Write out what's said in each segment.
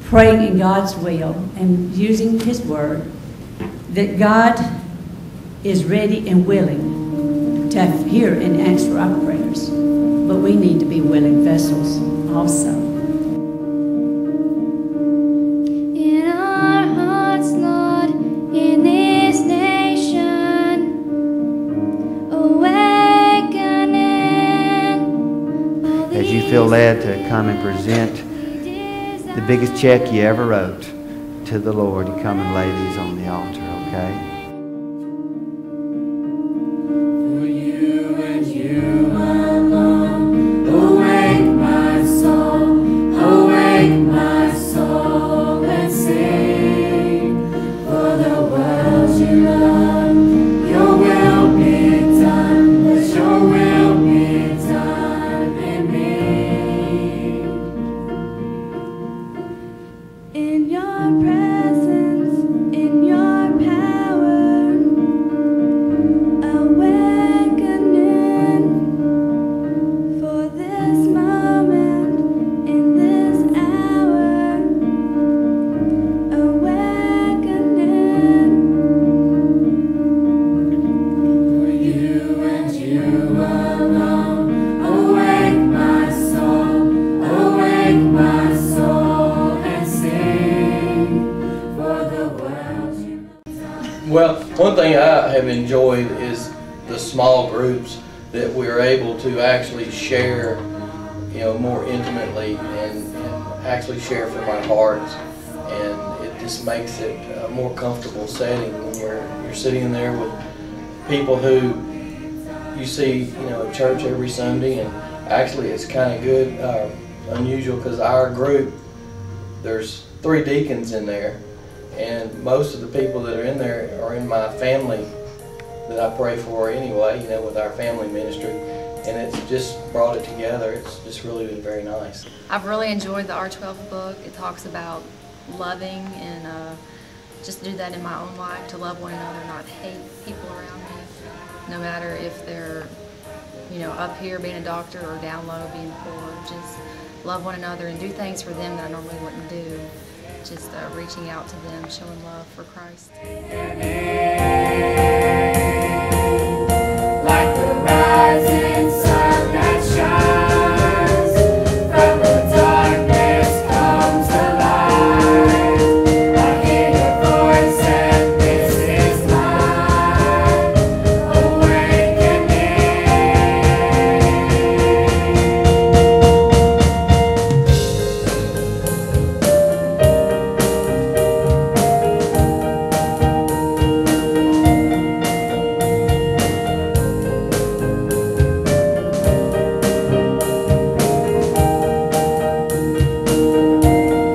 praying in God's will and using His Word, that God is ready and willing to hear and answer our prayers. But we need to be willing vessels also. In our hearts, Lord, in this nation, awakening. As you feel led to come and present the biggest check you ever wrote to the Lord, you come and lay these on the altar, okay? For you and you alone, awake my soul and sing. For the world you love, your will be done, let your will be done in me. In your presence, in your power, awakening for this moment, in this hour, awakening for you and you alone. Awake my soul and sing for the world you love. Well, one thing I have enjoyed is the small groups that we're able to actually share, more intimately and actually share from our hearts, and it just makes it a more comfortable setting when you're sitting there with people who you see, at church every Sunday. And actually, it's kind of good, unusual, because our group, there's 3 deacons in there. And most of the people that are in there are in my family that I pray for anyway, with our family ministry. And it's just brought it together. It's just really been very nice. I've really enjoyed the R12 book. It talks about loving and just do that in my own life, to love one another, not hate people around me, no matter if they're, up here being a doctor or down low being poor. Just love one another and do things for them that I normally wouldn't do. Just reaching out to them, showing love for Christ. Like the rising sun that shines from the darkness comes the light. I hear your voice and this is mine, awakening.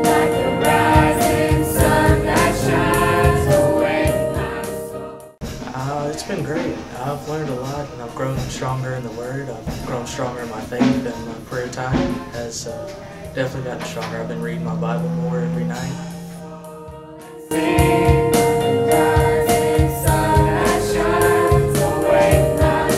Like the rising sun that shines, awake my soul. It's been great. I've learned a lot, and I've grown stronger in the Word. I've grown stronger in my faith, and my prayer time has definitely gotten stronger. I've been reading my Bible more every night. Sing the rising sun that shines, awake my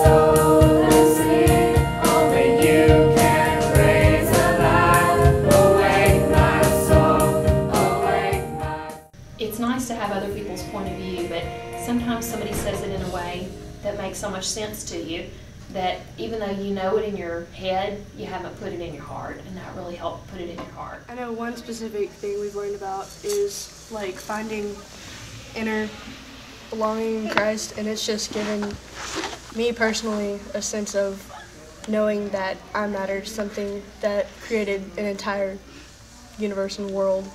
soul and sing. Only you can raise alive, awake my soul, awake my soul. It's nice to have other people's point of view, but sometimes somebody says it in a way that makes so much sense to you that even though you know it in your head, you haven't put it in your heart, and that really helped put it in your heart. I know one specific thing we've learned about is like finding inner belonging in Christ, and it's just given me personally a sense of knowing that I matter, something that created an entire universe and world,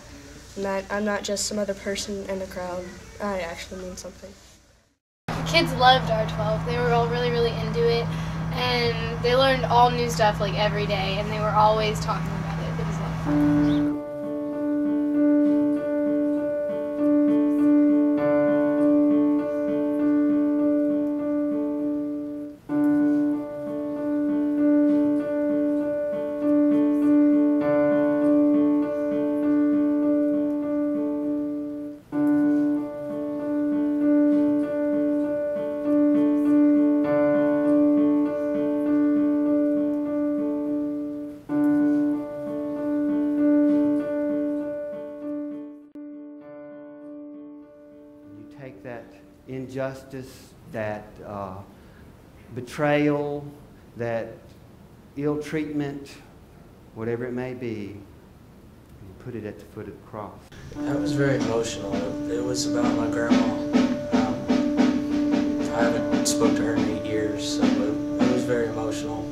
and that I'm not just some other person in the crowd. I actually mean something. Kids loved R12. They were all really, really into it, and they learned all new stuff like every day, and they were always talking about it. It was a lot of fun. injustice, that betrayal, that ill treatment, whatever it may be, and put it at the foot of the cross. That was very emotional. It was about my grandma. I haven't spoken to her in 8 years, so it was very emotional.